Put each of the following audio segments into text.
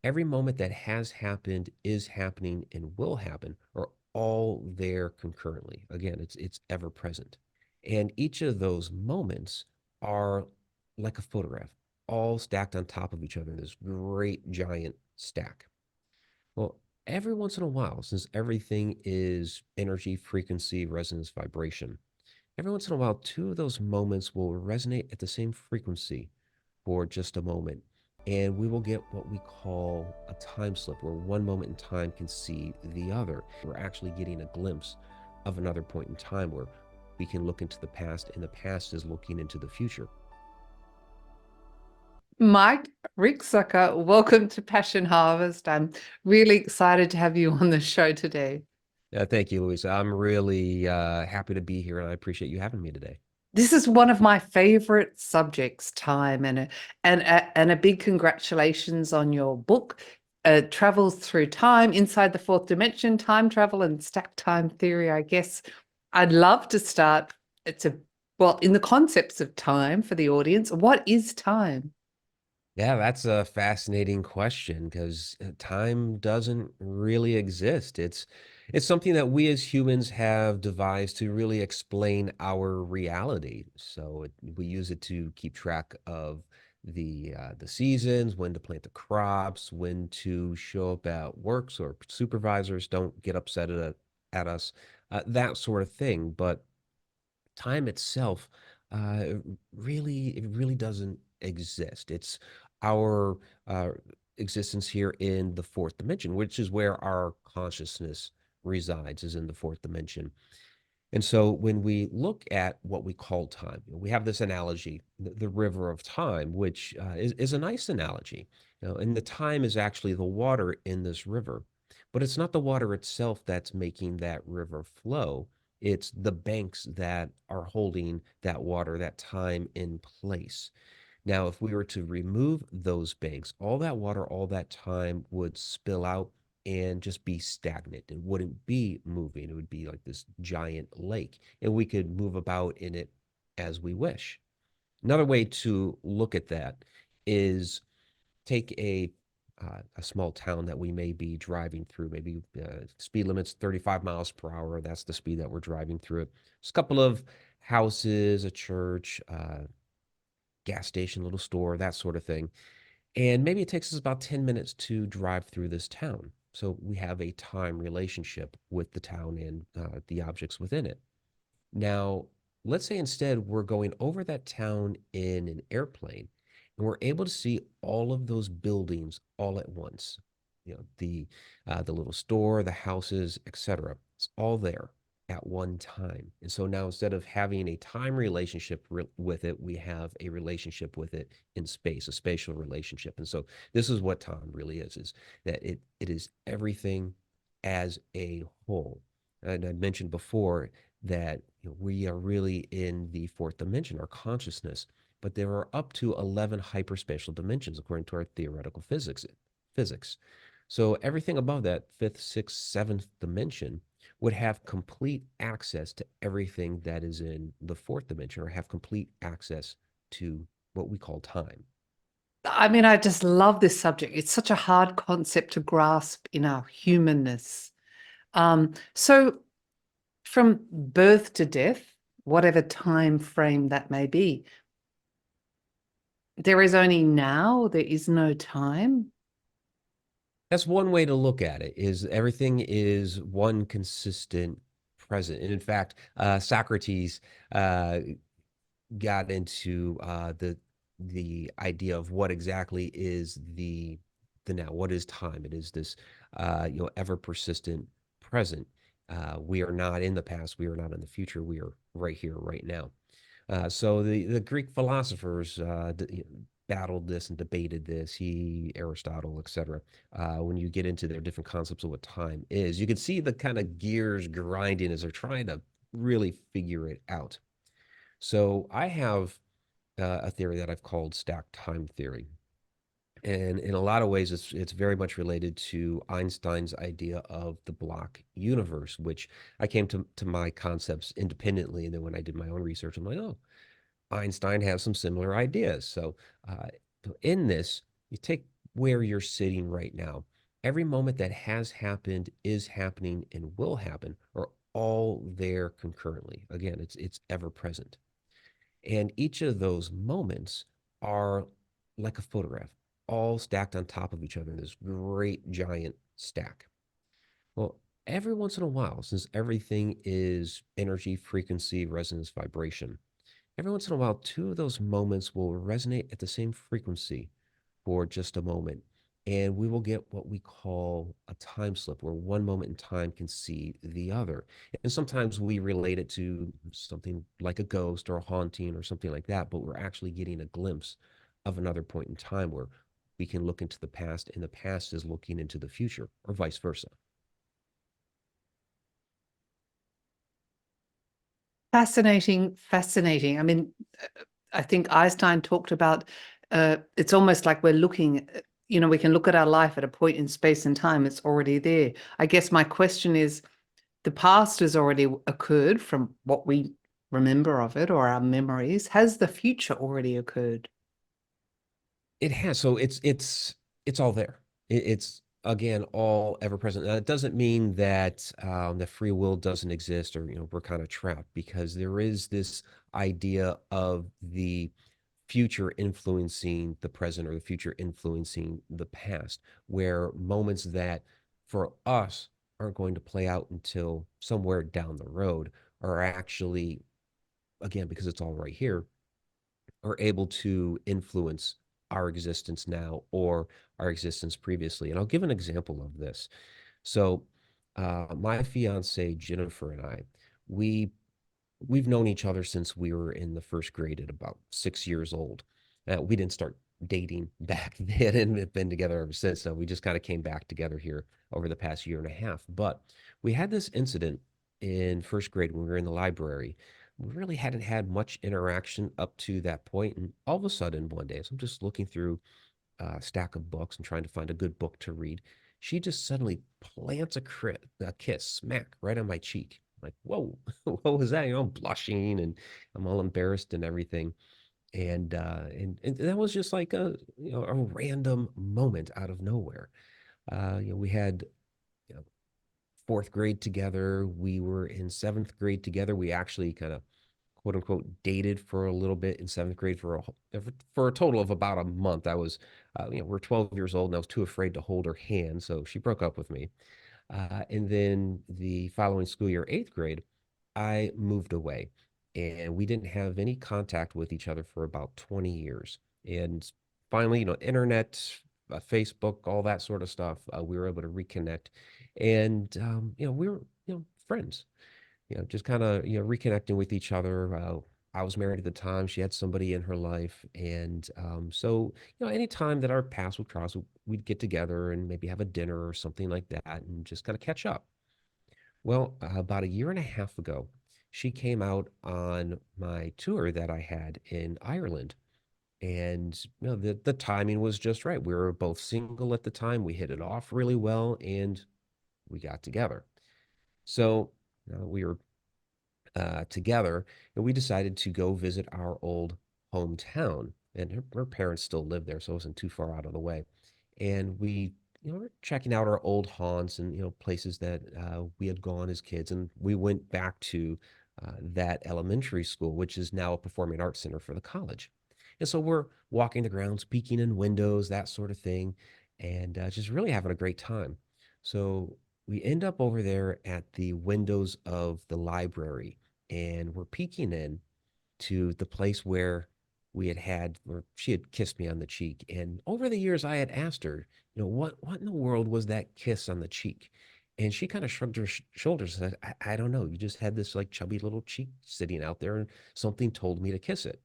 Every moment that has happened, is happening, and will happen are all there concurrently. Again, it's ever present. And each of those moments are like a photograph, all stacked on top of each other in this great giant stack. Well, every once in a while, since everything is energy, frequency, resonance, vibration, every once in a while, two of those moments will resonate at the same frequency for just a moment. And we will get what we call a time slip, where one moment in time can see the other. We're actually getting a glimpse of another point in time where we can look into the past, and the past is looking into the future. Mike, Ricksecker, welcome to Passion Harvest. I'm really excited to have you on the show today. Thank you, Luisa. I'm really happy to be here, and I appreciate you having me today. This is one of my favorite subjects, time, and a big congratulations on your book, Travels Through Time, Inside the Fourth Dimension, Time Travel and Stacked Time Theory. I guess I'd love to start. In the concepts of time for the audience. What is time? Yeah, that's a fascinating question because time doesn't really exist. It's something that we as humans have devised to really explain our reality. We use it to keep track of the seasons, when to plant the crops, when to show up at work so our supervisors don't get upset at us, that sort of thing. But time itself, it really doesn't exist. It's our existence here in the fourth dimension, which is where our consciousness resides, is in the fourth dimension. And so when we look at what we call time, we have this analogy, the river of time, which is a nice analogy. And the time is actually the water in this river, but it's not the water itself that's making that river flow. It's the banks that are holding that water, that time in place. Now, if we were to remove those banks, all that water, all that time would spill out and just be stagnant. It wouldn't be moving. It would be like this giant lake, and we could move about in it as we wish. Another way to look at that is take a small town that we may be driving through. Maybe speed limit's 35 miles per hour. That's the speed that we're driving through it. There's a couple of houses, a church, gas station, little store, that sort of thing. And maybe it takes us about 10 minutes to drive through this town. So we have a time relationship with the town and the objects within it. Now, let's say instead we're going over that town in an airplane, and we're able to see all of those buildings all at once. The little store, the houses, etc. It's all there at one time. And so now, instead of having a time relationship with it, we have a relationship with it in space, a spatial relationship. And so this is what time really is that it is everything as a whole. And I mentioned before that we are really in the fourth dimension, our consciousness, but there are up to 11 hyperspatial dimensions according to our theoretical physics. So everything above that fifth, sixth, seventh dimension would have complete access to everything that is in the fourth dimension, or have complete access to what we call time. I mean, I just love this subject. It's such a hard concept to grasp in our humanness. So from birth to death, whatever time frame that may be, there is only now, there is no time. That's one way to look at it, is everything is one consistent present. And in fact, Socrates uh, got into the idea of what exactly is the now. What is time? It is this ever persistent present. We are not in the past. We are not in the future. We are right here, right now. So the Greek philosophers battled this and debated this. Aristotle, etc. When you get into their different concepts of what time is, you can see the kind of gears grinding as they're trying to really figure it out. So I have a theory that I've called stacked time theory. And in a lot of ways, it's very much related to Einstein's idea of the block universe, which I came to my concepts independently. And then when I did my own research, I'm like, oh, Einstein has some similar ideas. So in this, you take where you're sitting right now. Every moment that has happened, is happening, and will happen are all there concurrently. Again, it's ever present. And each of those moments are like a photograph, all stacked on top of each other in this great giant stack. Well, every once in a while, since everything is energy, frequency, resonance, vibration, every once in a while, two of those moments will resonate at the same frequency for just a moment. And we will get what we call a time slip, where one moment in time can see the other. And sometimes we relate it to something like a ghost or a haunting or something like that, but we're actually getting a glimpse of another point in time where we can look into the past and the past is looking into the future, or vice versa. Fascinating, fascinating. I mean, I think Einstein talked about it's almost like we're looking, we can look at our life at a point in space and time, it's already there. I guess my question is the past has already occurred from what we remember of it or our memories. Has the future already occurred? It has. So it's all there. It's again all ever present. Now, it doesn't mean that the free will doesn't exist, or we're kind of trapped, because there is this idea of the future influencing the present, or the future influencing the past, where moments that for us aren't going to play out until somewhere down the road are actually, again, because it's all right here, are able to influence our existence now or our existence previously. And I'll give an example of this. So, my fiance Jennifer and I, we we've known each other since we were in the first grade at about 6 years old. We didn't start dating back then and have been together ever since. So we just kind of came back together here over the past year and a half. But we had this incident in first grade when we were in the library. We really hadn't had much interaction up to that point, and all of a sudden one day, as I'm just looking through a stack of books and trying to find a good book to read, she just suddenly plants a kiss smack right on my cheek. Like, whoa, what was that? I'm blushing and I'm all embarrassed and everything. And that was just like a random moment out of nowhere. We had you know, fourth grade together. We were in seventh grade together. We actually kind of quote unquote dated for a little bit in seventh grade for a total of about a month. I was, we're 12 years old, and I was too afraid to hold her hand, so she broke up with me. And then the following school year, eighth grade, I moved away, and we didn't have any contact with each other for about 20 years. And finally, internet, Facebook, all that sort of stuff, we were able to reconnect, and we were friends, just kind of reconnecting with each other. I was married at the time; she had somebody in her life, and so any time that our paths would cross, we'd get together and maybe have a dinner or something like that, and just kind of catch up. Well, about a year and a half ago, she came out on my tour that I had in Ireland, and the timing was just right. We were both single at the time. We hit it off really well, and we got together. So we were together, and we decided to go visit our old hometown. And her parents still lived there, so it wasn't too far out of the way. And we, were checking out our old haunts and places that we had gone as kids. And we went back to that elementary school, which is now a performing arts center for the college. And so we're walking the grounds, peeking in windows, that sort of thing, and just really having a great time. So we end up over there at the windows of the library, and we're peeking in to the place where where she had kissed me on the cheek. And over the years, I had asked her, what in the world was that kiss on the cheek? And she kind of shrugged her shoulders and said, I don't know. You just had this like chubby little cheek sitting out there, and something told me to kiss it.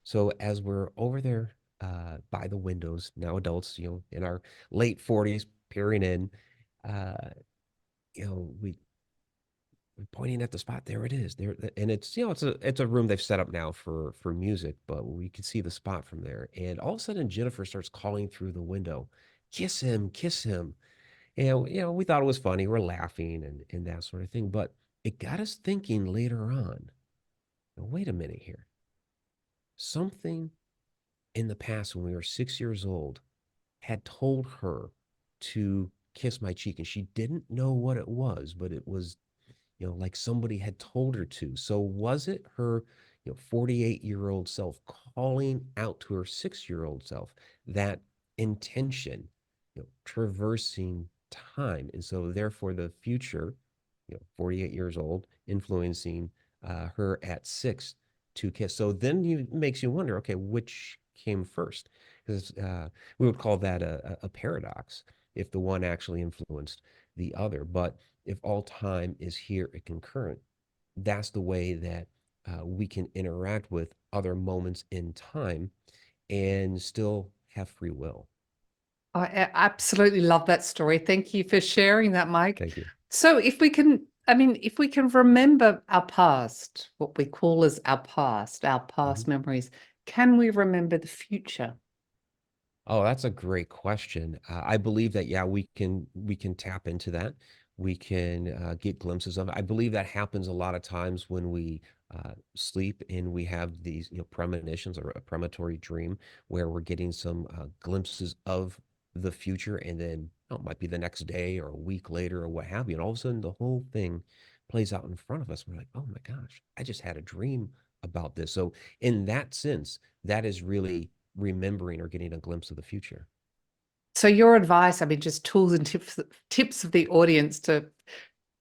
So as we're over there by the windows, now adults, in our late 40s, peering in, uh, we pointing at the spot. There it is. There, and it's a room they've set up now for music, but we can see the spot from there. And all of a sudden, Jennifer starts calling through the window, "Kiss him, kiss him." And we thought it was funny. We're laughing and that sort of thing. But it got us thinking later on. Now, wait a minute here. Something in the past when we were 6 years old had told her to kiss my cheek, and she didn't know what it was, but it was, like somebody had told her to. So was it her, 48-year-old self calling out to her 6-year-old self, that intention, traversing time? And so therefore the future, 48 years old, influencing her at 6 to kiss. So then you makes you wonder, okay, which came first? Because we would call that a paradox if the one actually influenced the other. But if all time is here and concurrent, that's the way that we can interact with other moments in time and still have free will. Absolutely love that story. Thank you for sharing that, Mike. Thank you. So if we can, I mean, if we can remember our past, what we call as our Mhm. past memories, can we remember the future? Oh, that's a great question. I believe that, yeah, we can tap into that. We can get glimpses of it. I believe that happens a lot of times when we sleep and we have these, premonitions or a premonitory dream where we're getting some glimpses of the future, and then it might be the next day or a week later or what have you, and all of a sudden the whole thing plays out in front of us. We're like, oh my gosh, I just had a dream about this. So in that sense, that is really remembering or getting a glimpse of the future. So your advice, I mean, just tools and tips of the audience to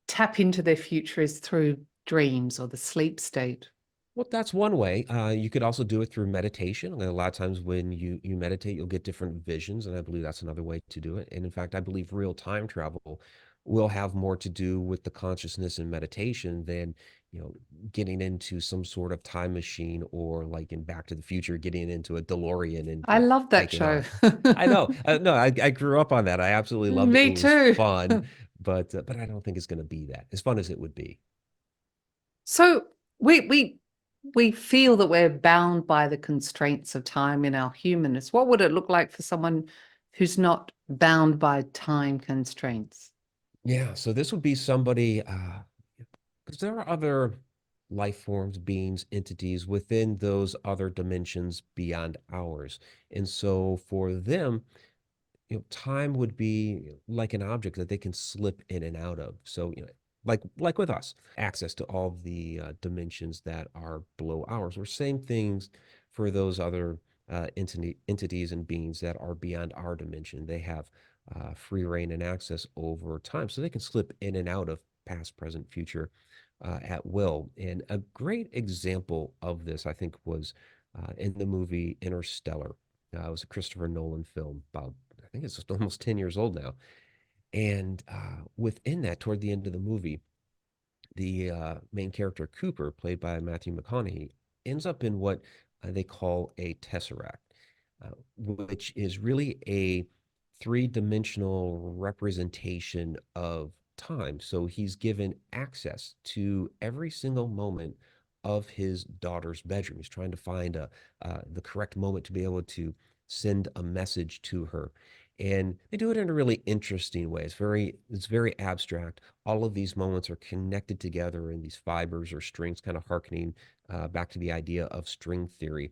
tap into their future is through dreams or the sleep state. Well, that's one way. You could also do it through meditation. A lot of times when you meditate, you'll get different visions, and I believe that's another way to do it. And in fact, I believe real time travel will have more to do with the consciousness and meditation than, you know, getting into some sort of time machine, or like in Back to the Future, getting into a DeLorean and, I love that taking show. off. I know. No, I grew up on that. I absolutely loved it. It Me was too. fun, but I don't think it's going to be that as fun as it would be. So we feel that we're bound by the constraints of time in our humanness. What would it look like for someone who's not bound by time constraints? Yeah, so this would be somebody, because there are other life forms, beings, entities within those other dimensions beyond ours. And so for them, time would be like an object that they can slip in and out of. So, like with us, access to all the dimensions that are below ours, or same things for those other entities and beings that are beyond our dimension. They have free reign and access over time, so they can slip in and out of past, present, future at will. And a great example of this, I think, was in the movie Interstellar. It was a Christopher Nolan film about, I think it's almost 10 years old now. And within that, toward the end of the movie, the main character, Cooper, played by Matthew McConaughey, ends up in what they call a tesseract, which is really a three-dimensional representation of time. So he's given access to every single moment of his daughter's bedroom. He's trying to find the correct moment to be able to send a message to her. And they do it in a really interesting way. It's very abstract. All of these moments are connected together in these fibers or strings, kind of harkening back to the idea of string theory.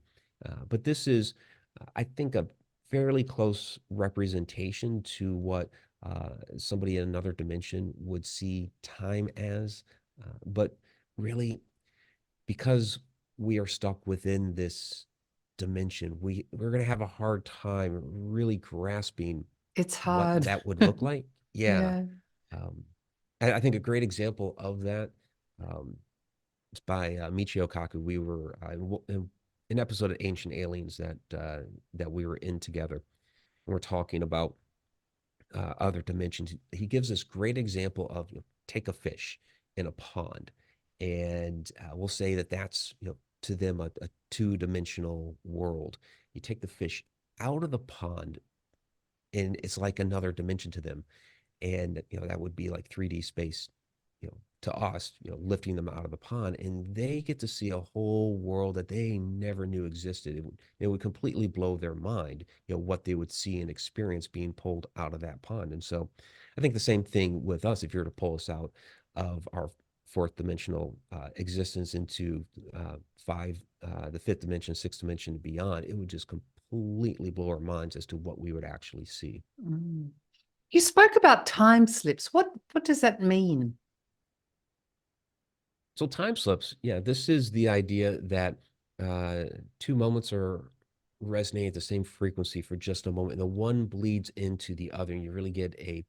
But this is, I think, a fairly close representation to what somebody in another dimension would see time as. But really, because we are stuck within this dimension, we're going to have a hard time really grasping It's what hard. that would look like. Yeah. Yeah. Um, I think a great example of that um, is by Michio Kaku. We were in an episode of Ancient Aliens that we were in together. We're talking about other dimensions. He gives this great example of, take a fish in a pond, and we'll say that that's, to them, a two-dimensional world. You take the fish out of the pond, and it's like another dimension to them, and that would be like 3D space, to us, lifting them out of the pond, and they get to see a whole world that they never knew existed. It would completely blow their mind, what they would see and experience being pulled out of that pond. And so I think the same thing with us. If you were to pull us out of our fourth dimensional existence into the fifth dimension, sixth dimension, and beyond, it would just completely blow our minds as to what we would actually see. Mm. You spoke about time slips. What does that mean? So time slips, yeah, this is the idea that uh, two moments are resonating at the same frequency for just a moment, and the one bleeds into the other, and you really get a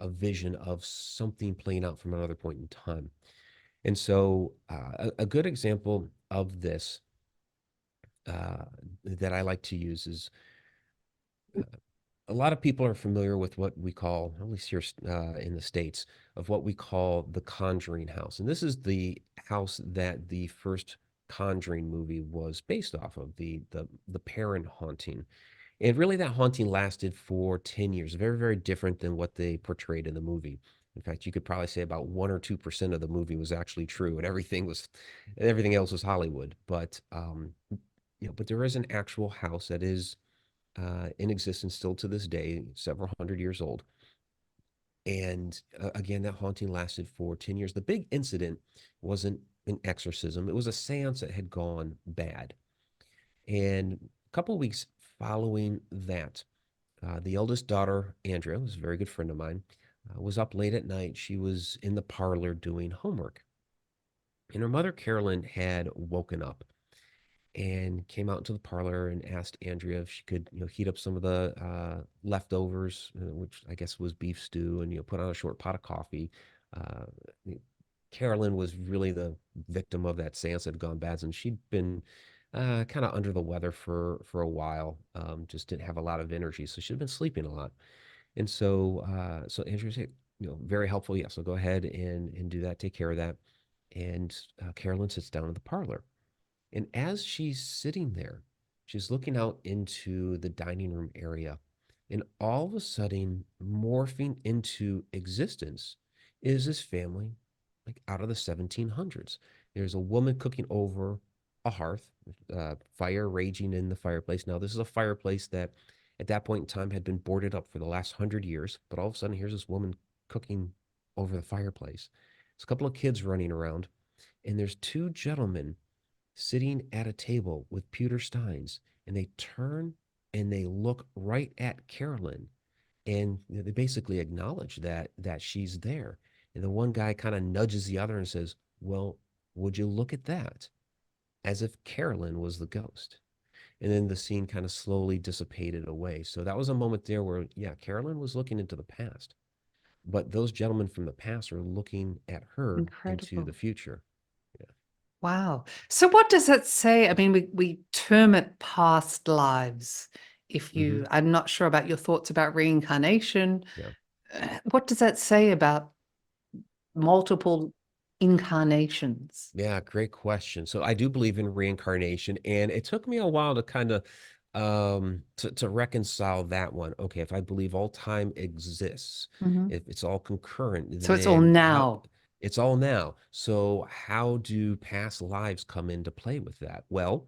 vision of something playing out from another point in time. And so, a good example of this uh, that I like to use is a lot of people are familiar with what we call, at least here in the States, of what we call the Conjuring house. And this is the house that the first Conjuring movie was based off of, the parent haunting. And really, that haunting lasted for 10 years, very, very different than what they portrayed in the movie. In fact, you could probably say about 1 or 2% of the movie was actually true, and everything else was Hollywood. But there is an actual house that is in existence still to this day, several hundred years old. And again, that haunting lasted for 10 years. The big incident wasn't an exorcism, it was a seance that had gone bad. And a couple of weeks following that, the eldest daughter, Andrea, was a very good friend of mine, was up late at night. She was in the parlor doing homework. And her mother, Carolyn, had woken up and came out into the parlor and asked Andrea if she could, heat up some of the leftovers, which I guess was beef stew, and put on a short pot of coffee. Uh, Carolyn was really the victim of that seance that had gone bad, and she'd been kind of under the weather for a while. Just didn't have a lot of energy, so she'd been sleeping a lot. And so Andrea said, very helpful. Yeah, so go ahead and do that. Take care of that. And Carolyn sits down in the parlor. And as she's sitting there, she's looking out into the dining room area. And all of a sudden, morphing into existence is this family, like out of the 1700s. There's a woman cooking over a hearth, fire raging in the fireplace. Now, this is a fireplace that at that point in time had been boarded up for the last 100 years. But all of a sudden, here's this woman cooking over the fireplace. There's a couple of kids running around, and there's two gentlemen sitting at a table with pewter steins, and they turn and they look right at Carolyn, and they basically acknowledge that she's there. And the one guy kind of nudges the other and says, "Well, would you look at that?" As if Carolyn was the ghost. And then the scene kind of slowly dissipated away. So that was a moment there where, yeah, Carolyn was looking into the past, but those gentlemen from the past are looking at her into the Incredible. future. Yeah. Wow. So what does that say? I mean, we term it past lives. If Mm-hmm. you, I'm not sure about your thoughts about reincarnation. Yeah. What does that say about multiple incarnations? Yeah, great question. So I do believe in reincarnation, and it took me a while to kind of to reconcile that one. Okay, if I believe all time exists, Mhm. if it's all concurrent, So it's all then how now. it's all now. So how do past lives come into play with that? Well,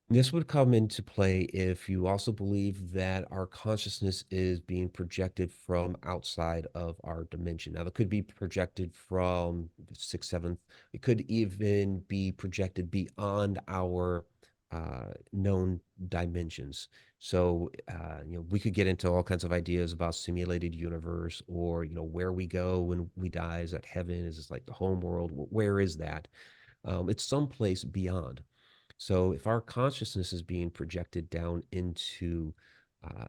this would come into play if you also believe that our consciousness is being projected from outside of our dimension. Now, it could be projected from the sixth, seventh. It could even be projected beyond our known dimensions. So, we could get into all kinds of ideas about simulated universe, or where we go when we die. Is that heaven? Is this like the home world? Where is that? It's someplace beyond. So if our consciousness is being projected down into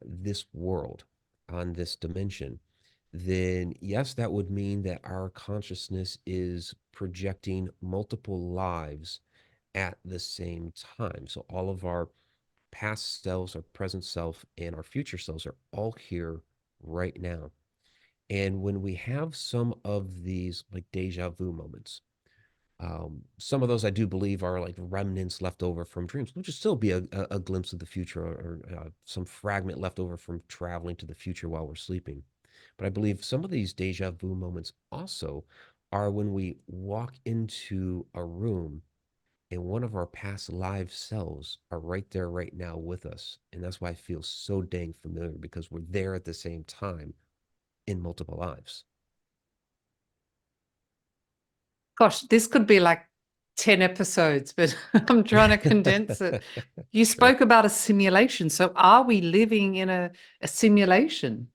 this world, on this dimension, then yes, that would mean that our consciousness is projecting multiple lives at the same time. So all of our past selves, our present self, and our future selves are all here right now. And when we have some of these like deja vu moments, some of those I do believe are like remnants left over from dreams, which would still be a glimpse of the future, or some fragment left over from traveling to the future while we're sleeping. But I believe some of these deja vu moments also are when we walk into a room and one of our past live selves are right there right now with us. And that's why I feel so dang familiar, because we're there at the same time in multiple lives. Gosh, this could be like 10 episodes, but I'm trying to condense it. You Sure. spoke about a simulation. So are we living in a simulation?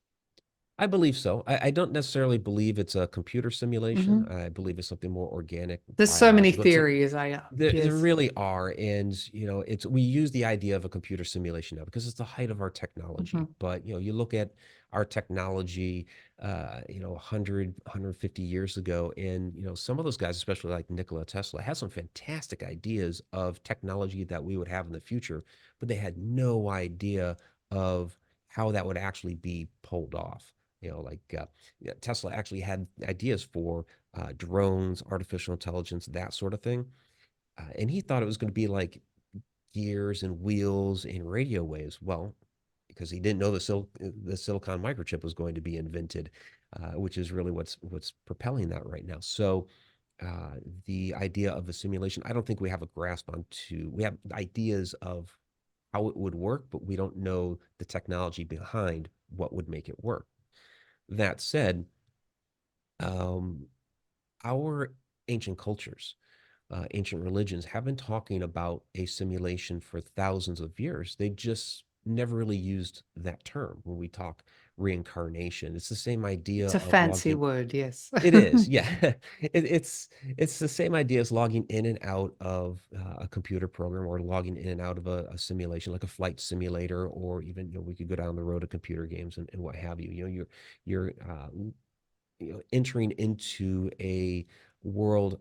I believe so. I don't necessarily believe it's a computer simulation. Hmm. I believe it's something more organic, There's so many biological. theories. I There yes. really are, and it's we use the idea of a computer simulation now because it's the height of our technology. Hmm. But you look at our technology, 150 years ago, and some of those guys, especially like Nikola Tesla, had some fantastic ideas of technology that we would have in the future, but they had no idea of how that would actually be pulled off. Like yeah, Tesla actually had ideas for drones, artificial intelligence, that sort of thing, and he thought it was going to be like gears and wheels and radio waves. Well, because he didn't know the silicon microchip was going to be invented, which is really what's propelling that right now. So uh, the idea of a simulation, I don't think we have a grasp on. To We have ideas of how it would work, but we don't know the technology behind what would make it work. That said, um, our ancient cultures, ancient religions have been talking about a simulation for thousands of years. They just never really used that term when we talk reincarnation. It's the same idea It's a of fancy logging. word, yes. It is, yeah. It's the same idea as logging in and out of a computer program or logging in and out of a simulation, like a flight simulator, or even we could go down the road of computer games and what have you. You're entering into a world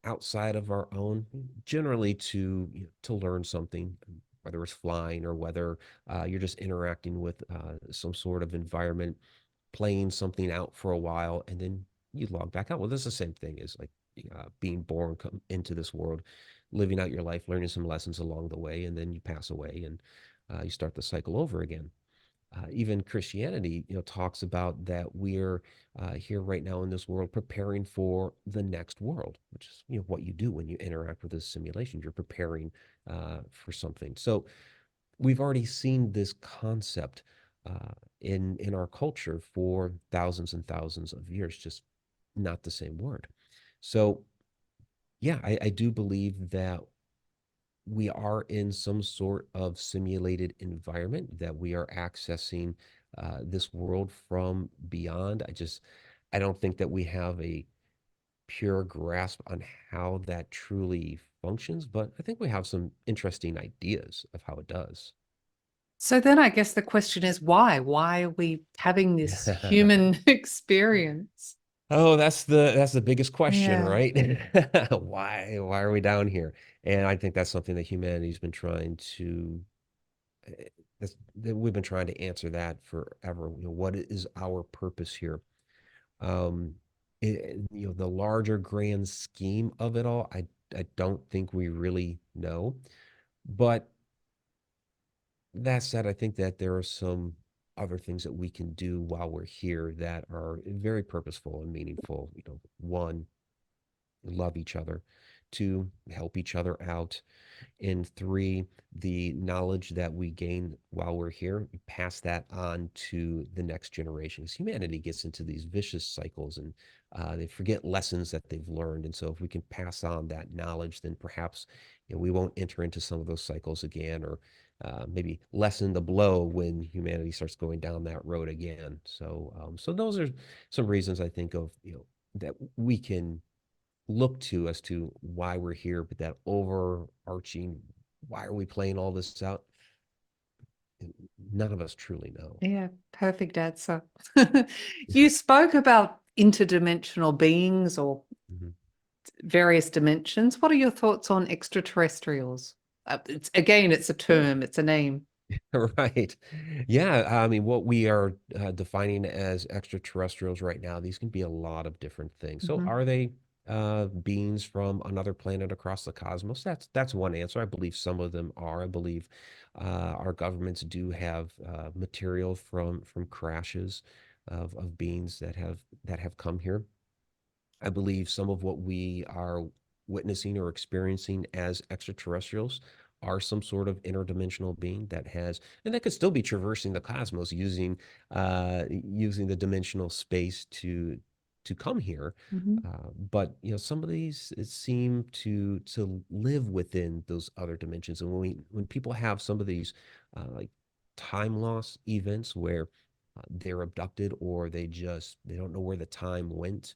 outside of our own, generally to learn something, whether it's flying or whether you're just interacting with some sort of environment, playing something out for a while, and then you log back out. Well, this is the same thing as like being born into this world, living out your life, learning some lessons along the way, and then you pass away and you start the cycle over again. Even Christianity, talks about that we're here right now in this world preparing for the next world, which is what you do when you interact with this simulation. You're preparing for something. So we've already seen this concept in our culture for thousands and thousands of years, just not the same word. So yeah, I do believe that we are in some sort of simulated environment, that we are accessing this world from beyond. I don't think that we have a pure grasp on how that truly functions, but I think we have some interesting ideas of how it does. So then I guess the question is why? Why are we having this human experience? Oh, that's the biggest question, Yeah. right? Why are we down here? And I think that's something that humanity's been trying to eh, that we've been trying to answer that forever. What is our purpose here? Um, the larger grand scheme of it all, I don't think we really know. But that said, I think that there are some other things that we can do while we're here that are very purposeful and meaningful. One, love each other. Two, help each other out. And three, the knowledge that we gain while we're here, we pass that on to the next generation. Because humanity gets into these vicious cycles, and they forget lessons that they've learned. And so, if we can pass on that knowledge, then perhaps we won't enter into some of those cycles again, or maybe lessen the blow when humanity starts going down that road again. So those are some reasons I think of that we can look to as to why we're here, but that overarching, why are we playing all this out? None of us truly know. Yeah, perfect answer. You spoke about interdimensional beings or Mhm. various dimensions. What are your thoughts on extraterrestrials? It's a term, it's a name. Right. Yeah. I mean, what we are defining as extraterrestrials right now, these can be a lot of different things. So, Mhm. are they beings from another planet across the cosmos? That's one answer. I believe some of them are. I believe our governments do have material from crashes of beings that have come here. I believe some of what we are witnessing or experiencing as extraterrestrials are some sort of interdimensional being that has, and that could still be traversing the cosmos using the dimensional space to come here. Mhm. But some of these seem to live within those other dimensions. And when people have some of these like time loss events where they're abducted or they don't know where the time went,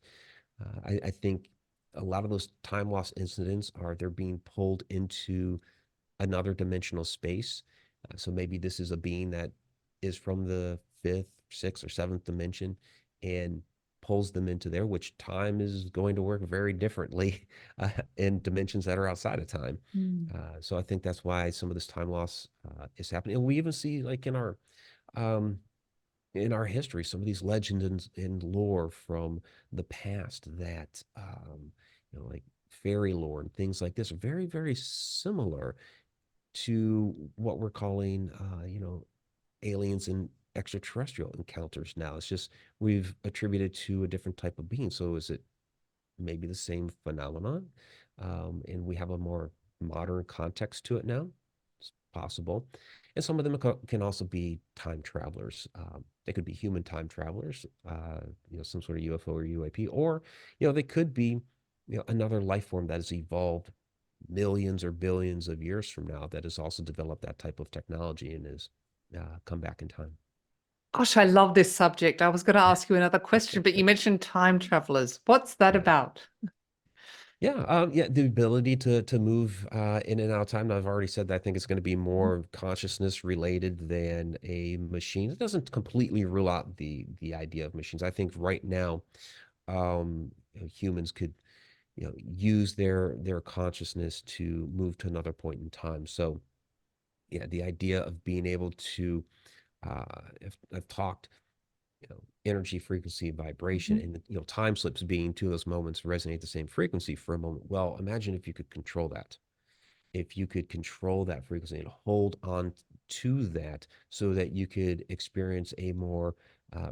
I think a lot of those time loss incidents are they're being pulled into another dimensional space. So maybe this is a being that is from the fifth, sixth, or seventh dimension and pulls them into there, which time is going to work very differently in dimensions that are outside of time. Mm. So I think that's why some of this time loss is happening. And we even see like um, in our history, some of these legends and lore from the past that, like fairy lore and things like this are very, very similar to what we're calling, aliens and extraterrestrial encounters now. It's just we've attributed to a different type of being. So is it maybe the same phenomenon? And we have a more modern context to it now. It's possible. And some of them can also be time travelers. They could be human time travelers, some sort of UFO or UAP, or, they could be, another life form that has evolved millions or billions of years from now that has also developed that type of technology and has come back in time. Gosh, I love this subject. I was going to ask you another question, but you mentioned time travelers. What's that Yeah. about? Yeah, the ability to move in and out of time. I've already said that I think it's going to be more consciousness related than a machine. It doesn't completely rule out the idea of machines. I think right now, humans could use their consciousness to move to another point in time. So yeah, the idea of being able to I've talked energy, frequency, vibration, Mhm. and time slips being two of those moments resonate the same frequency for a moment. Well, imagine if you could control that. If you could control that frequency and hold on to that so that you could experience a more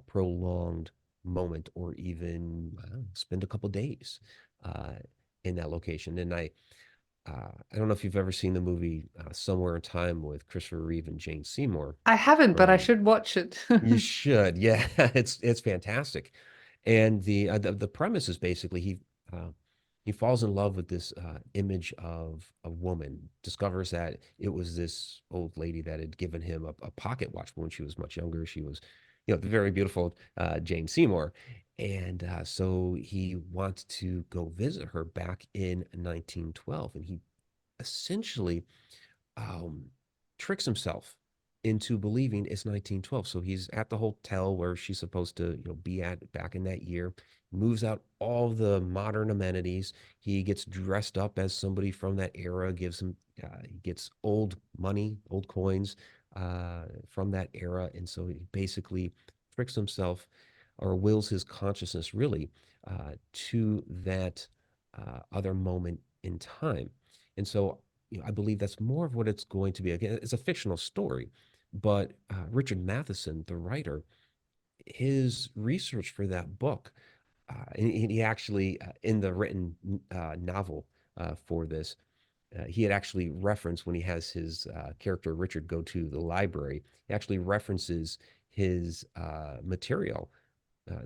prolonged moment or even spend a couple days uh, in that location. And I don't know if you've ever seen the movie Somewhere in Time with Christopher Reeve and Jane Seymour I haven't, but I from should watch it. you should. Yeah, it's fantastic. And the premise is basically he falls in love with this image of a woman, discovers that it was this old lady that had given him a pocket watch when she was much younger. She was, the very beautiful Jane Seymour. And so he wants to go visit her back in 1912. And he essentially um, tricks himself into believing it's 1912. So he's at the hotel where she's supposed to, be at back in that year. Moves out all the modern amenities. He gets dressed up as somebody from that era. He gets old money, old coins from that era, and so he basically tricks himself or wills his consciousness really to that other moment in time. And so I believe that's more of what it's going to be. Again, it's a fictional story, but Richard Matheson, the writer, his research for that book, and he actually, in the written novel for this, he had actually referenced when he has his character Richard go to the library, he actually references his material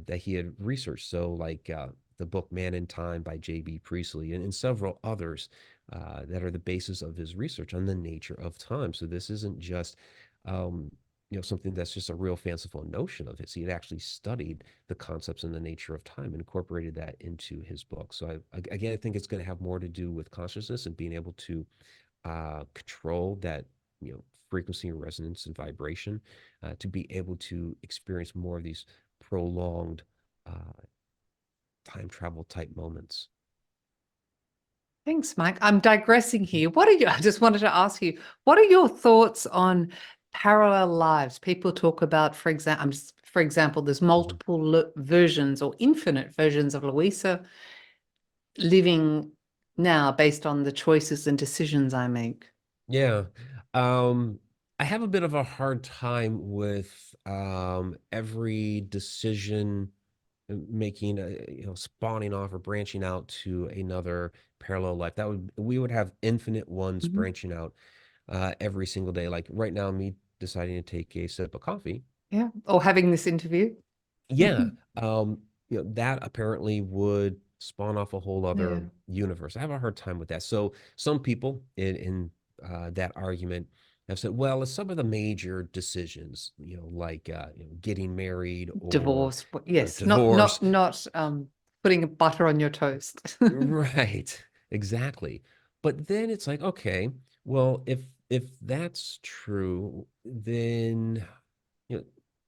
that he had researched. So, like the book Man in Time by J.B. Priestley and several others that are the basis of his research on the nature of time. So, this isn't just something that's just a real fanciful notion of his. He had actually studied the concepts and the nature of time and incorporated that into his book. So, again, I think it's going to have more to do with consciousness and being able to control that frequency and resonance and vibration to be able to experience more of these prolonged uh, time travel type moments. Thanks, Mike. I'm digressing here. What are you? I just wanted to ask you, what are your thoughts on parallel lives? People talk about, for example, there's Mhm. multiple versions or infinite versions of Luisa living now based on the choices and decisions I make. Yeah. Um, I have a bit of a hard time with every decision making, spawning off or branching out to another parallel life. We would have infinite ones Mhm. branching out every single day. Like right now, me deciding to take a sip of coffee. Yeah. Or having this interview. Yeah. Um, that apparently would spawn off a whole other Yeah. universe. I have a hard time with that. So some people in that argument have said, well, it's some of the major decisions, like getting married or Divorce. Yes. Not divorce. not not putting butter on your toast. Right, exactly. But then it's like, okay, well, if that's true, then you know,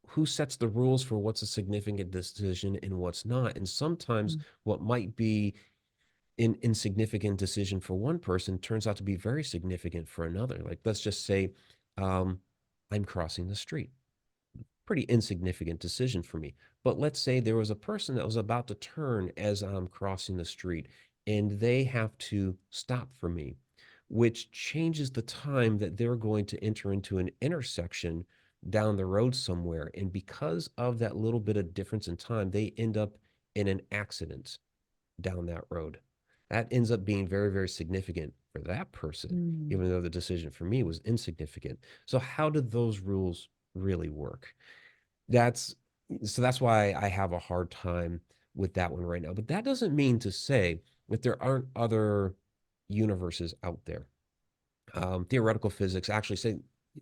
who sets the rules for what's a significant decision and what's not? And sometimes Mm. what might be an insignificant decision for one person turns out to be very significant for another. Like, let's just say, um, I'm crossing the street. Pretty insignificant decision for me. But let's say there was a person that was about to turn as I'm crossing the street, and they have to stop for me, which changes the time that they're going to enter into an intersection down the road somewhere. And because of that little bit of difference in time, they end up in an accident down that road. That ends up being very, very significant for that person, Mm. even though the decision for me was insignificant. So, how do those rules really work? That's that's why I have a hard time with that one right now. But that doesn't mean to say that there aren't other universes out there. Theoretical physics actually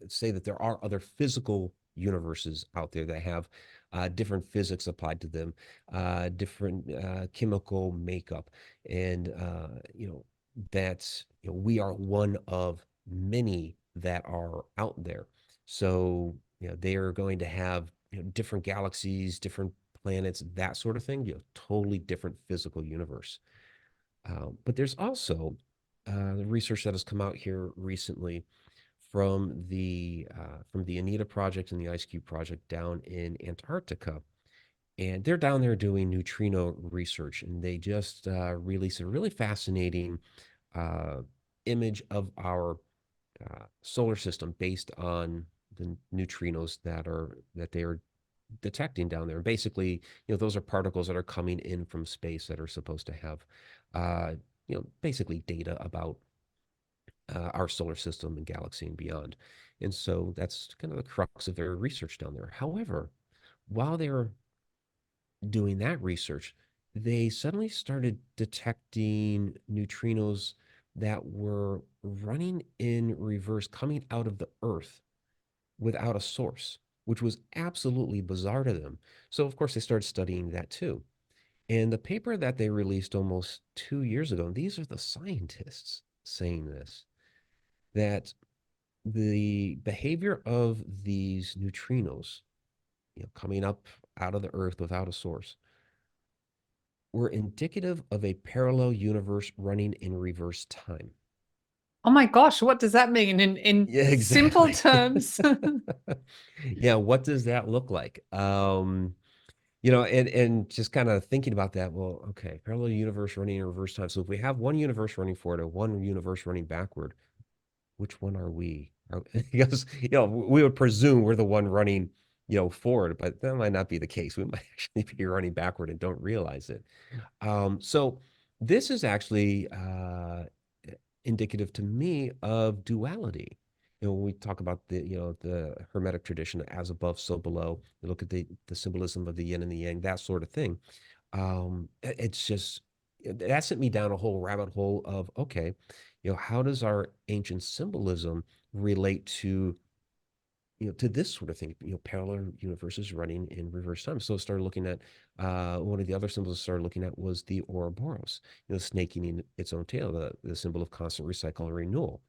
say that there are other physical universes out there that have different physics applied to them, different chemical makeup, and that we are one of many that are out there. So they are going to have different galaxies, different planets, that sort of thing. Totally different physical universe. But there's also the research that has come out here recently from the Anita project and the Ice Cube project down in Antarctica, and they're down there doing neutrino research, and they just released a really fascinating uh, image of our solar system based on the neutrinos that they are detecting down there. And basically, those are particles that are coming in from space that are supposed to have, uh, basically data about our solar system and galaxy and beyond. And so that's kind of the crux of their research down there. However, while they were doing that research, they suddenly started detecting neutrinos that were running in reverse, coming out of the Earth without a source, which was absolutely bizarre to them. So, of course, they started studying that too. And the paper that they released almost 2 years ago, and these are the scientists saying this, that the behavior of these neutrinos, coming up out of the Earth without a source, were indicative of a parallel universe running in reverse time. Oh my gosh, what does that mean in Yeah, simple exactly. terms? Yeah, what does that look like? And just kind of thinking about that, well, okay, parallel universe running in reverse time. So if we have one universe running forward and one universe running backward, which one are we? Because we would presume we're the one running forward, but that might not be the case. We might actually be running backward and don't realize it. So this is actually indicative to me of duality. When we talk about the Hermetic tradition, as above, so below. You look at the symbolism of the yin and the yang, that sort of thing. It's just that sent me down a whole rabbit hole of, okay, how does our ancient symbolism relate to this sort of thing, parallel universes running in reverse time. So I started looking at one of the other symbols I started looking at was the Ouroboros, snake eating its own tail, the symbol of constant recycle and renewal.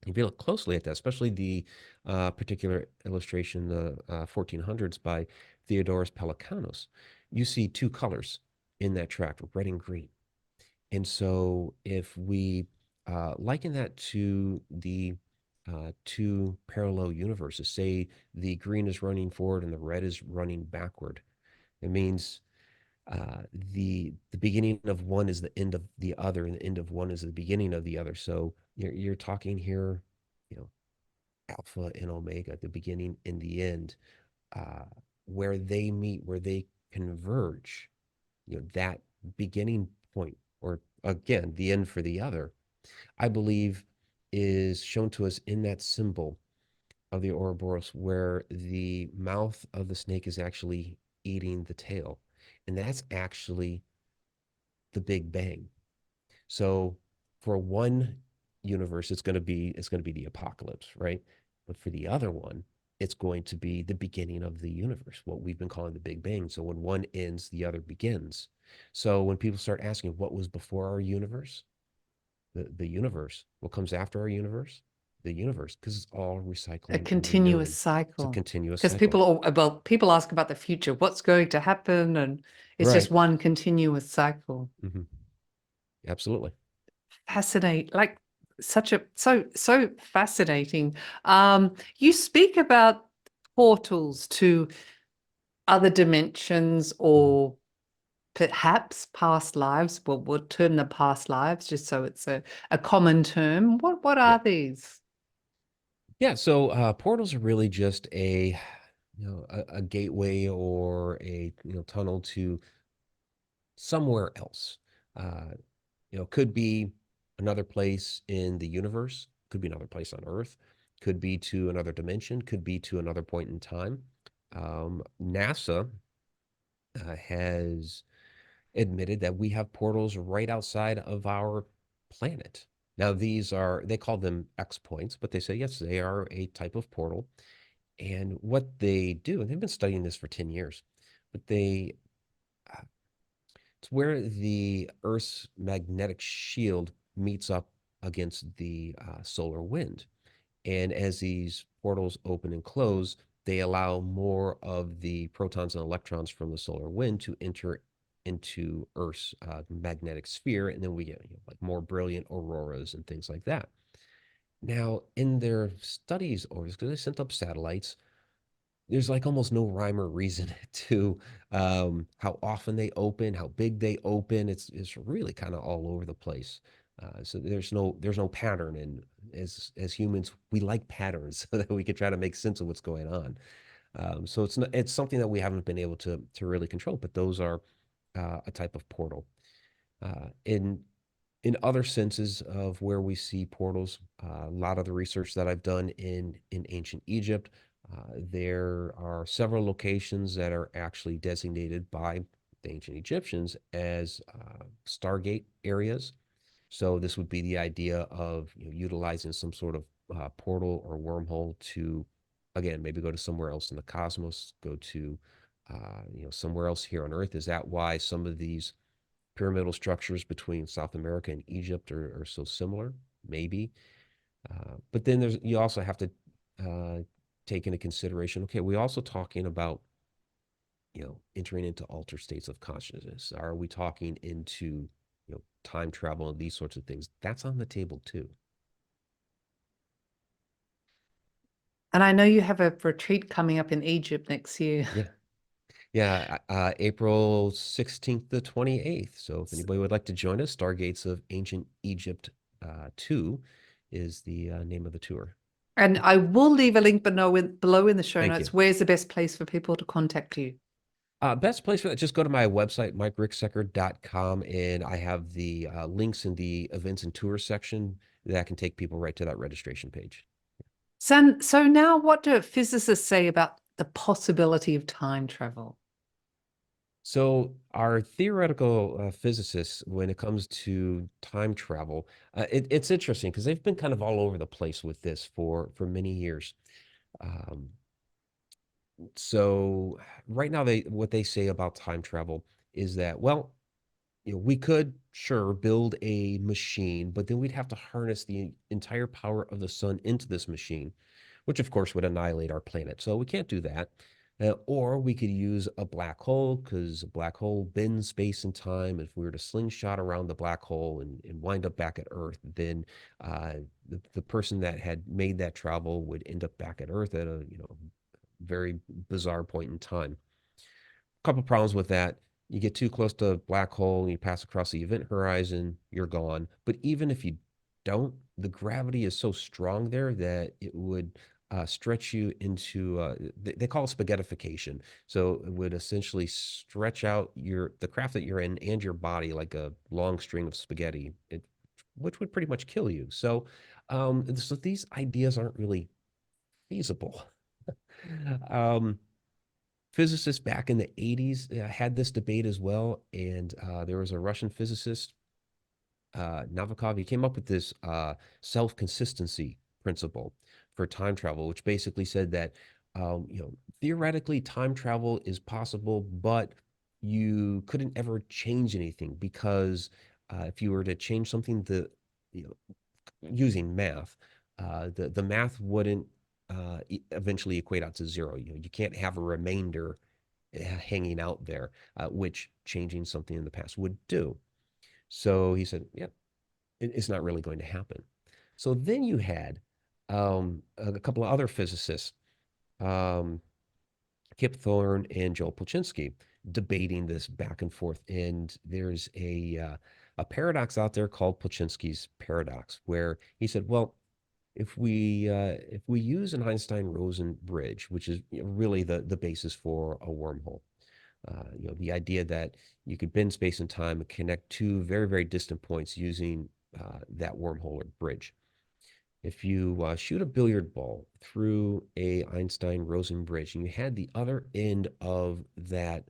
If you look closely at that, especially the particular illustration, the 1400s by Theodorus Pelecanos, you see two colors in that tract, red and green. And so if we liken that to the two parallel universes, say the green is running forward and the red is running backward, it means the beginning of one is the end of the other, and the end of one is the beginning of the other. So you're talking here, you know, alpha and omega, the beginning and the end, uh, where they meet, where they converge. That beginning point, or again, the end for the other, I believe, is shown to us in that symbol of the Ouroboros, where the mouth of the snake is actually eating the tail. and that's actually the Big Bang. So for one universe, it's going to be the apocalypse, right? But for the other one, it's going to be the beginning of the universe, what we've been calling the Big Bang. So when one ends, the other begins. So when people start asking what was before our universe, the universe, what comes after our universe, the universe, because it's all A recycling and continuous renewing. It's a cycle. continuous Because cycle. people ask about the future, what's going to happen, and it's just Right. one continuous cycle. Hmm. Absolutely. Fascinate, like so fascinating. You speak about portals to other dimensions Mhm. or perhaps past lives. Well, we'll term them past lives just so it's a common term. What Yeah. are these? Yeah. So portals are really just a gateway or a tunnel to somewhere else. Uh, could be another place in the universe, could be another place on Earth, could be to another dimension, could be to another point in time. NASA has admitted that we have portals right outside of our planet. Now, they call them X points, but they say, yes, they are a type of portal. And what they do, and they've been studying this for 10 years, but uh, it's where the Earth's magnetic shield meets up against the solar wind. And as these portals open and close, they allow more of the protons and electrons from the solar wind to enter into Earth's magnetic sphere. And then we get like more brilliant auroras and things like that. Now, in their studies over this, because they sent up satellites, there's like almost no rhyme or reason to how often they open, how big they open. It's really kind of all over the place. So there's no pattern, and as humans, we like patterns so that we can try to make sense of what's going on. So it's something that we haven't been able to really control. But those are a type of portal. In other senses of where we see portals, a lot of the research that I've done in ancient Egypt, there are several locations that are actually designated by the ancient Egyptians as stargate areas. So this would be the idea of utilizing some sort of portal or wormhole to, again, maybe go to somewhere else in the cosmos, go to somewhere else here on Earth. Is that why some of these pyramidal structures between South America and Egypt are so similar? Maybe. But then you also have to uh, take into consideration, okay, we're also talking about, entering into altered states of consciousness. Are we talking into, time travel and these sorts of things? That's on the table too. And I know you have a retreat coming up in Egypt next year. Yeah. Yeah. April 16th to 28th. So if anybody would like to join us, Stargates of Ancient Egypt 2 is the name of the tour. And I will leave a link below in the show Thank you. notes. Where's the best place for people to contact you? Best place for that, just go to my website, mikericksecker.com, and I have the links in the events and tours section that can take people right to that registration page. So now what do physicists say about the possibility of time travel? So, our theoretical physicists, when it comes to time travel, it's interesting because they've been kind of all over the place with this for many years. Um, so, right now, what they say about time travel is that, well, we could sure build a machine, but then we'd have to harness the entire power of the sun into this machine, which of course would annihilate our planet. So we can't do that. Or we could use a black hole because a black hole bends space and time. If we were to slingshot around the black hole and wind up back at Earth, then the person that had made that travel would end up back at Earth at a very bizarre point in time. Couple problems with that. You get too close to a black hole and you pass across the event horizon, you're gone. But even if you don't, the gravity is so strong there that it would stretch you into they call it spaghettification. So it would essentially stretch out the craft that you're in and your body like a long string of spaghetti, which would pretty much kill you. So these ideas aren't really feasible. um, physicists back in the 80s had this debate as well. And there was a Russian physicist, Novikov. He came up with this self-consistency principle for time travel, which basically said that, theoretically time travel is possible, but you couldn't ever change anything because if you were to change something, you know, using math, the math wouldn't eventually equate out to zero. You can't have a remainder hanging out there, which changing something in the past would do. So he said, yeah, it's not really going to happen. So then you had a couple of other physicists, um, Kip Thorne and Joel Polchinski, debating this back and forth. And there's a paradox out there called Polchinski's paradox, where he said, well, if we use an Einstein-Rosen bridge, which is really the basis for a wormhole, the idea that you could bend space and time and connect two very, very distant points using that wormhole or bridge. If you shoot a billiard ball through a Einstein-Rosen bridge and you had the other end of that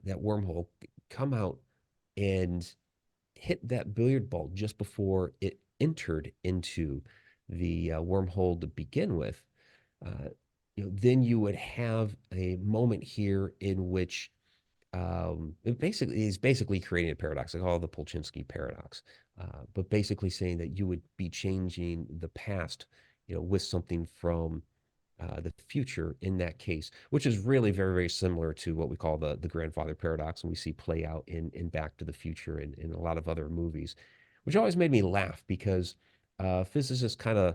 wormhole come out and hit that billiard ball just before it entered into the wormhole to begin with, uh, then you would have a moment here in which he's basically creating a paradox. I call it the Polchinski paradox, but basically saying that you would be changing the past, with something from the future in that case, which is really very, very similar to what we call the grandfather paradox, and we see play out in Back to the Future and in a lot of other movies, which always made me laugh because physicists uh,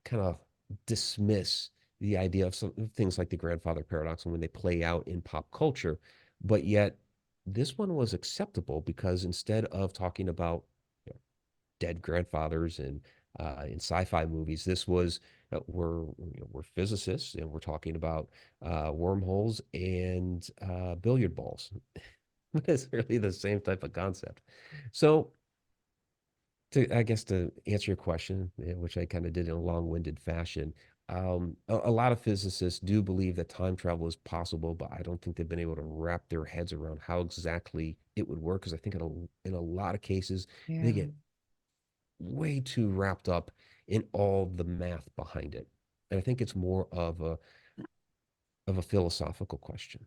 kind of dismiss the idea of some things like the grandfather paradox and when they play out in pop culture, but yet this one was acceptable because instead of talking about dead grandfathers and in sci-fi movies, this was we're physicists and we're talking about wormholes and billiard balls. It's really the same type of concept. So I guess to answer your question, which I kind of did in a long-winded fashion, a lot of physicists do believe that time travel is possible, but I don't think they've been able to wrap their heads around how exactly it would work. Because I think in a lot of cases they Yeah. get way too wrapped up in all the math behind it, and I think it's more of a philosophical question.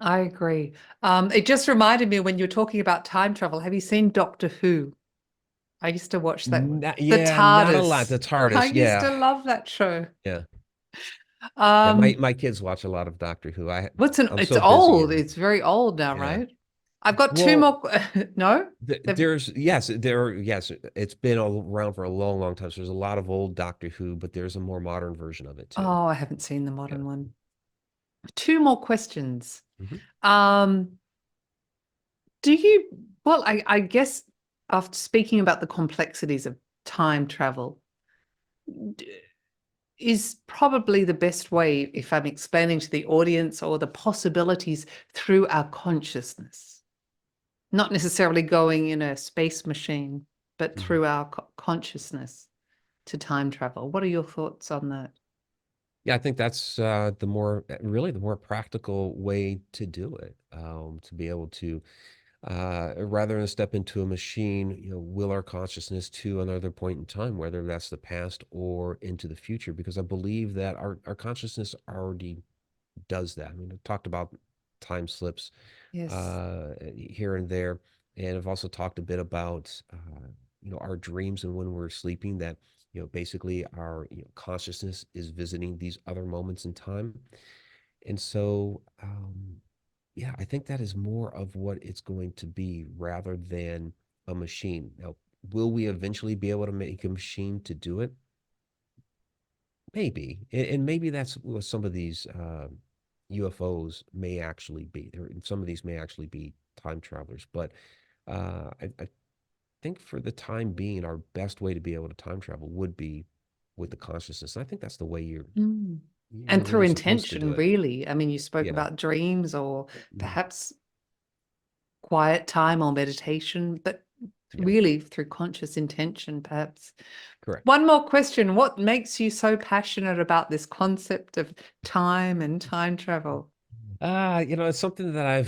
I agree. It just reminded me when you were talking about time travel. Have you seen Doctor Who? I used to watch that. The Yeah, not a lot. TARDIS. That's I hardest. used Yeah, to love that show. yeah, yeah. My Um, my kids watch a lot of Doctor Who. I'm it's so busy old. and It's very old now, yeah. right? I've got two Well, more. No? They've- yes, it's been around for a long, long time. So there's a lot of old Doctor Who, but there's a more modern version of it too. Oh, I haven't seen the Yeah. modern one. Two more questions. Mhm. Um, do you, well, I guess after speaking about the complexities of time travel, d- is probably the best way if I'm explaining to the audience or the possibilities through our consciousness, not necessarily going in a space machine, but Mhm. through our consciousness to time travel. What are your thoughts on that? Yeah, I think that's really the more practical way to do it. To be able to rather than step into a machine, will our consciousness to another point in time, whether that's the past or into the future, because I believe that our consciousness already does that. I mean, I've talked about time slips Yes. here and there, and I've also talked a bit about our dreams and when we're sleeping. That basically our consciousness is visiting these other moments in time, and so yeah, I think that is more of what it's going to be rather than a machine. Now, will we eventually be able to make a machine to do it? Maybe, and maybe that's what some of these UFOs may actually be. Some of these may actually be time travelers, but I think for the time being, our best way to be able to time travel would be with the consciousness. And I think that's the way Mm. you're And through really supposed to do intention, it. really. I mean, you spoke Yeah. about dreams or Mhm. perhaps quiet time or meditation, but Yeah. really through conscious intention, perhaps. Correct. One more question. What makes you so passionate about this concept of time and time travel? It's something that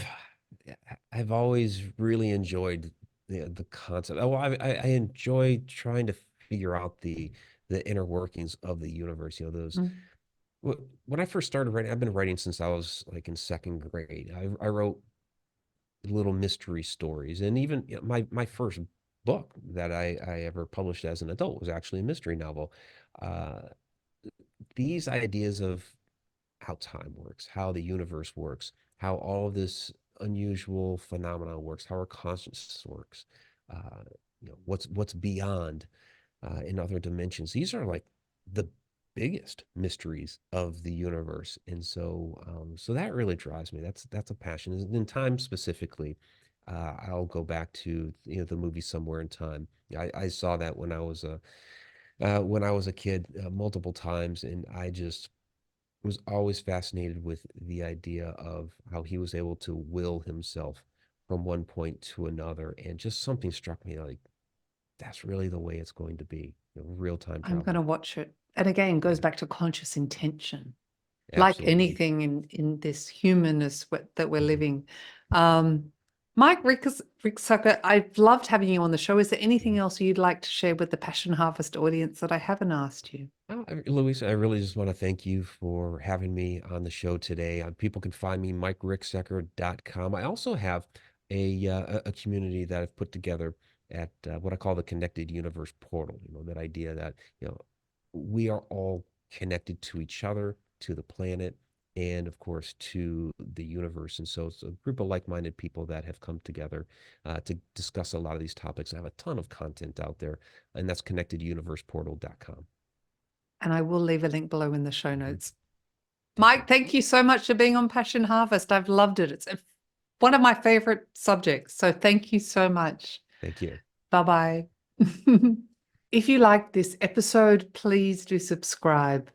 I've always really enjoyed the concept. Oh, I enjoy trying to figure out the inner workings of the universe. Those Mm. when I first started writing, I've been writing since I was like in second grade. I wrote little mystery stories, and even my first book that I ever published as an adult was actually a mystery novel. Uh, these ideas of how time works, how the universe works, how all of this unusual phenomena works, how our consciousness works, uh, what's beyond in other dimensions. These are like the biggest mysteries of the universe, and so that really drives me. That's a passion. And in time specifically, I'll go back to the movie Somewhere in Time. I saw that when I was a kid multiple times, and I just was always fascinated with the idea of how he was able to will himself from one point to another, and just something struck me like that's really the way it's going to be, real time I'm going to travel. watch it. And again, goes Yeah, back to conscious intention. Like absolutely. anything in this humanness that we're Mhm. living. Um, Mike Ricksecker, I've loved having you on the show. Is there anything Mhm. else you'd like to share with the Passion Harvest audience that I haven't asked you? Luisa, I really just want to thank you for having me on the show today. People can find me, MikeRicksecker.com. I also have a community that I've put together at what I call the Connected Universe Portal. That idea that, we are all connected to each other, to the planet, and of course to the universe. And so it's a group of like-minded people that have come together to discuss a lot of these topics. I have a ton of content out there, and that's connecteduniverseportal.com. And I will leave a link below in the show Mhm. notes. Thank you. Mike, thank you so much for being on Passion Harvest. I've loved it. It's one of my favorite subjects. So thank you so much. Thank you. Bye bye. If you like this episode, please do subscribe.